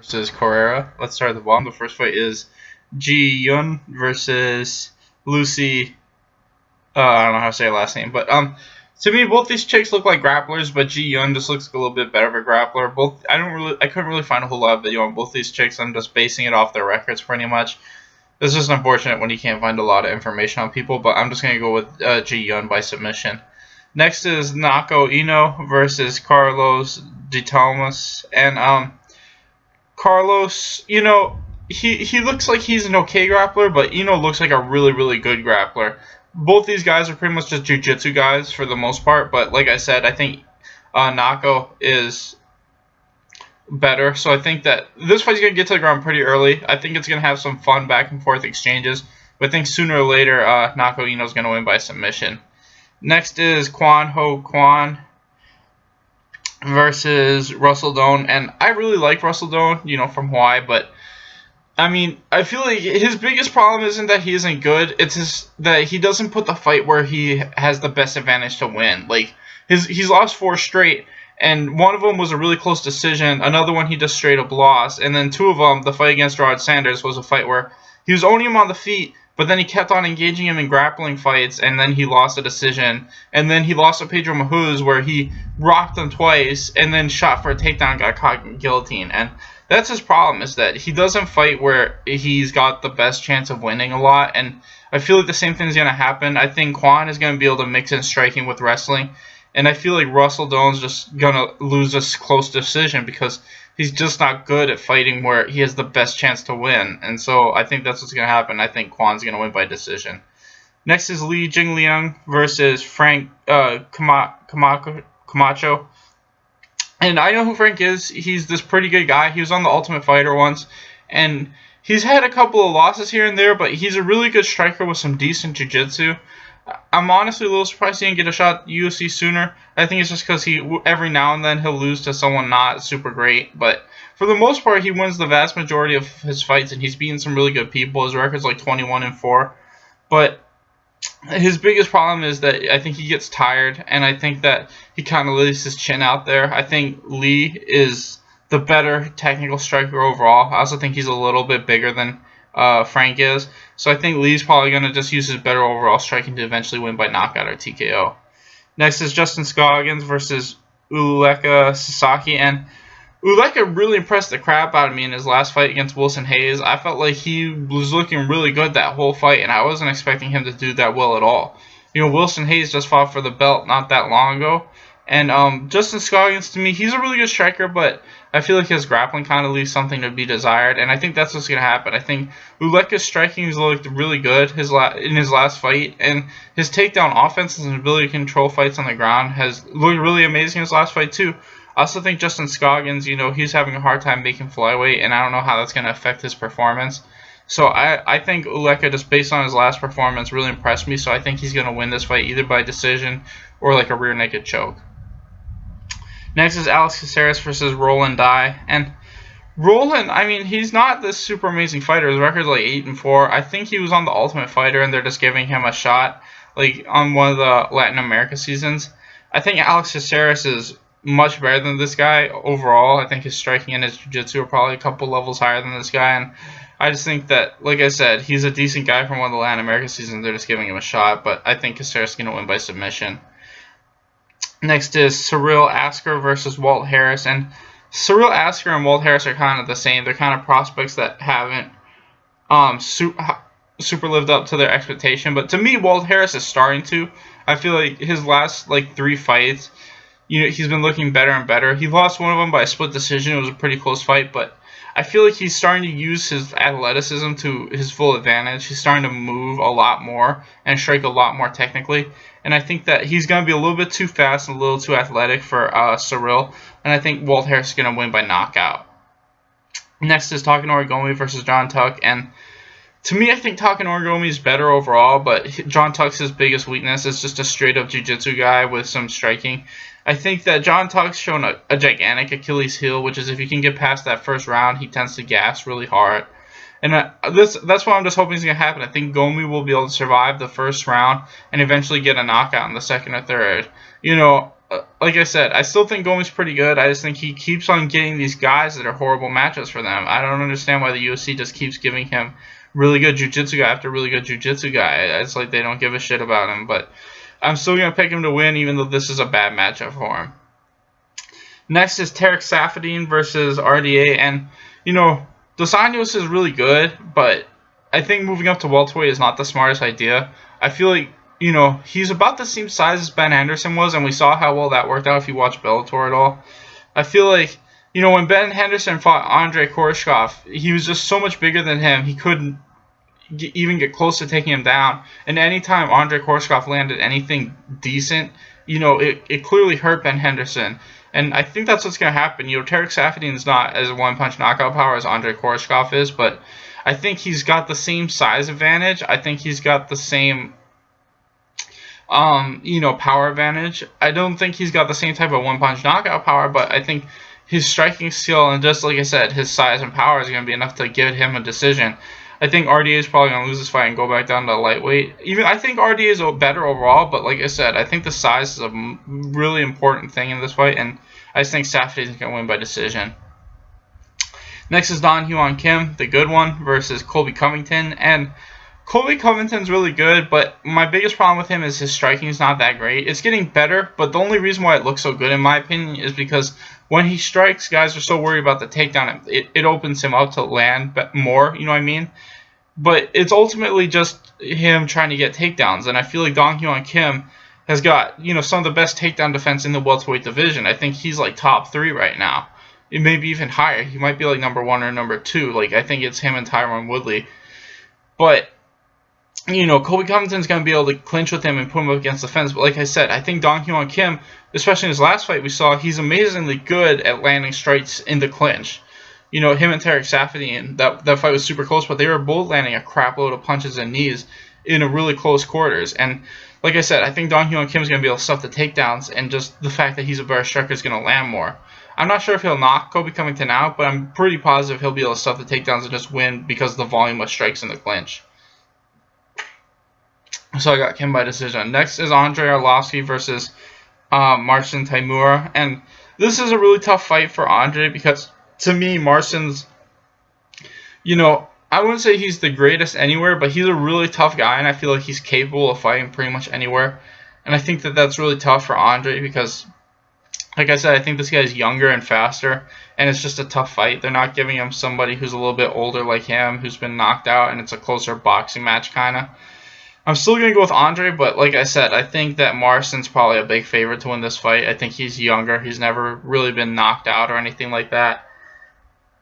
versus Correia. Let's start at the bottom. The first fight is Ji Yun versus Lucy. I don't know how to say her last name, but to me, both these chicks look like grapplers, but Ji Yun just looks a little bit better of a grappler. I couldn't really find a whole lot of video on both these chicks. I'm just basing it off their records pretty much. It's just unfortunate when you can't find a lot of information on people, but I'm just gonna go with Ji Yun by submission. Next is Naoko Ino versus Carlos de Thomas, and Carlos, he looks like he's an okay grappler, but Ino looks like a really good grappler. Both these guys are pretty much just jiu-jitsu guys for the most part, but like I said, I think Naoko is better, so I think that this fight's going to get to the ground pretty early. I think it's going to have some fun back and forth exchanges, but I think sooner or later Naoko Ino is going to win by submission. Next is Kwan Ho Kwan versus Russell Doan, and I really like Russell Doan, from Hawaii, but I mean, I feel like his biggest problem isn't that he isn't good, it's that he doesn't put the fight where he has the best advantage to win. Like, he's lost 4 straight, and one of them was a really close decision, another one he just straight up lost, and then 2 of them, the fight against Rod Sanders, was a fight where he was owning him on the feet, but then he kept on engaging him in grappling fights, and then he lost a decision. And then he lost to Pedro Mahuz, where he rocked him twice, and then shot for a takedown, got caught in guillotine. And that's his problem, is that he doesn't fight where he's got the best chance of winning a lot. And I feel like the same thing is going to happen. I think Kwan is going to be able to mix in striking with wrestling. And I feel like Russell Doan's just going to lose this close decision because he's just not good at fighting where he has the best chance to win. And so I think that's what's going to happen. I think Kwan's going to win by decision. Next is Li Jingliang versus Frank Camacho. And I know who Frank is. He's this pretty good guy. He was on The Ultimate Fighter once. And he's had a couple of losses here and there, but he's a really good striker with some decent jiu-jitsu. I'm honestly a little surprised he didn't get a shot at UFC sooner. I think it's just because every now and then he'll lose to someone not super great. But for the most part, he wins the vast majority of his fights, and he's beaten some really good people. His record's like 21-4. But his biggest problem is that I think he gets tired, and I think that he kind of lays his chin out there. I think Lee is the better technical striker overall. I also think he's a little bit bigger than Frank is. So I think Lee's probably going to just use his better overall striking to eventually win by knockout or TKO. Next is Justin Scoggins versus Uleka Sasaki. And Uleka really impressed the crap out of me in his last fight against Wilson Hayes. I felt like he was looking really good that whole fight, and I wasn't expecting him to do that well at all. Wilson Hayes just fought for the belt not that long ago. And Justin Scoggins, to me, he's a really good striker, but I feel like his grappling kind of leaves something to be desired, and I think that's what's going to happen. I think Uleka's striking has looked really good in his last fight, and his takedown offense and his ability to control fights on the ground has looked really amazing in his last fight too. I also think Justin Scoggins, he's having a hard time making flyweight, and I don't know how that's going to affect his performance. So I think Uleka, just based on his last performance, really impressed me, so I think he's going to win this fight either by decision or like a rear naked choke. Next is Alex Caceres versus Roland Dye. And Roland, I mean, he's not this super amazing fighter. His record's like 8-4. I think he was on The Ultimate Fighter, and they're just giving him a shot, like on one of the Latin America seasons. I think Alex Caceres is much better than this guy overall. I think his striking and his jiu-jitsu are probably a couple levels higher than this guy. And I just think that, like I said, he's a decent guy from one of the Latin America seasons. They're just giving him a shot, but I think Caceres is going to win by submission. Next is Cyril Asker versus Walt Harris. And Cyril Asker and Walt Harris are kind of the same. They're kind of prospects that haven't super lived up to their expectation. But to me, Walt Harris is starting to. I feel like his last 3 fights, he's been looking better and better. He lost one of them by a split decision. It was a pretty close fight, but I feel like he's starting to use his athleticism to his full advantage. He's starting to move a lot more and strike a lot more technically. And I think that he's going to be a little bit too fast and a little too athletic for Cyril. And I think Walt Harris is going to win by knockout. Next is Takanori Gomi versus John Tuck. And to me, I think Takanori Gomi is better overall, but John Tuck's his biggest weakness is just a straight-up jiu-jitsu guy with some striking. I think that John Tuck's shown a gigantic Achilles heel, which is if you can get past that first round, he tends to gas really hard. And that's what I'm just hoping is going to happen. I think Gomi will be able to survive the first round and eventually get a knockout in the second or third. like I said, I still think Gomi's pretty good. I just think he keeps on getting these guys that are horrible matchups for them. I don't understand why the UFC just keeps giving him really good jiu-jitsu guy after really good jiu-jitsu guy. It's like they don't give a shit about him. But I'm still going to pick him to win, even though this is a bad matchup for him. Next is Tarek Saffiedine versus RDA. And, you know, Dos Anjos is really good, but I think moving up to welterweight is not the smartest idea. I feel like, you know, he's about the same size as Ben Henderson was, and we saw how well that worked out if you watch Bellator at all. I feel like, you know, when Ben Henderson fought Andre Koreshkov, he was just so much bigger than him, he couldn't even get close to taking him down. And anytime Andre Koreshkov landed anything decent, you know, it clearly hurt Ben Henderson. And I think that's what's going to happen. You know, Tarek Saffiedine is not as one-punch knockout power as Andre Koreshkov is, but I think he's got the same size advantage. I think he's got the same, you know, power advantage. I don't think he's got the same type of one-punch knockout power, but I think his striking skill and just like I said, his size and power is going to be enough to give him a decision. I think RDA is probably going to lose this fight and go back down to lightweight. Even I think RDA is better overall, but like I said, I think the size is a really important thing in this fight, and I just think Saffiedine is going to win by decision. Next is Dong Hyun Kim, the good one, versus Colby Covington. And Colby Covington's really good, but my biggest problem with him is his striking is not that great. It's getting better, but the only reason why it looks so good, in my opinion, is because when he strikes, guys are so worried about the takedown. It opens him up to land more, you know what I mean? But it's ultimately just him trying to get takedowns, and I feel like Dong Hyun Kim has got, you know, some of the best takedown defense in the welterweight division. I think he's like top 3 right now. It may be even higher. He might be like number 1 or number 2. Like, I think it's him and Tyron Woodley. But, you know, Colby Covington's going to be able to clinch with him and put him up against the fence. But like I said, I think Dong Hyun Kim, especially in his last fight we saw, he's amazingly good at landing strikes in the clinch. You know, him and Tarek Saffiedine, that fight was super close, but they were both landing a crap load of punches and knees in a really close quarters. And like I said, I think Dong Hyun Kim is going to be able to stuff the takedowns, and just the fact that he's a better striker is going to land more. I'm not sure if he'll knock Colby Covington out, but I'm pretty positive he'll be able to stuff the takedowns and just win because of the volume of strikes in the clinch. So I got Kim by decision. Next is Andrei Arlovsky versus Marcin Tymura. And this is a really tough fight for Andre because, to me, Marcin's, you know, I wouldn't say he's the greatest anywhere, but he's a really tough guy, and I feel like he's capable of fighting pretty much anywhere. And I think that that's really tough for Andre because, like I said, I think this guy's younger and faster, and it's just a tough fight. They're not giving him somebody who's a little bit older like him, who's been knocked out, and it's a closer boxing match kind of. I'm still going to go with Andre, but like I said, I think that Marcin's probably a big favorite to win this fight. I think he's younger. He's never really been knocked out or anything like that.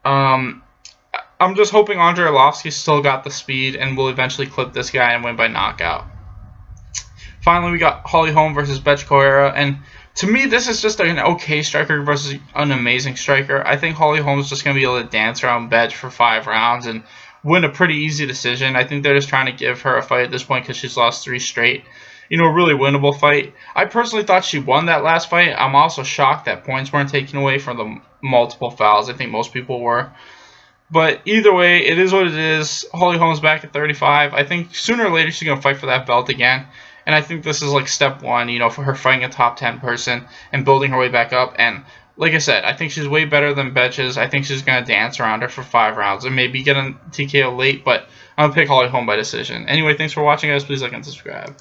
I'm just hoping Andrei Arlovsky's still got the speed and will eventually clip this guy and win by knockout. Finally, we got Holly Holm versus Bethe Correia, and to me, this is just an okay striker versus an amazing striker. I think Holly Holm's just going to be able to dance around Bethe for 5 rounds and win a pretty easy decision. I think they're just trying to give her a fight at this point because she's lost 3 straight. You know, a really winnable fight. I personally thought she won that last fight. I'm also shocked that points weren't taken away from the multiple fouls. I think most people were. But either way, it is what it is. Holly Holm's back at 35. I think sooner or later she's going to fight for that belt again. And I think this is like step 1, you know, for her fighting a top 10 person and building her way back up. And like I said, I think she's way better than Bethe. I think she's going to dance around her for 5 rounds and maybe get a TKO late, but I'm going to pick Holly Holm by decision. Anyway, thanks for watching, guys. Please like and subscribe.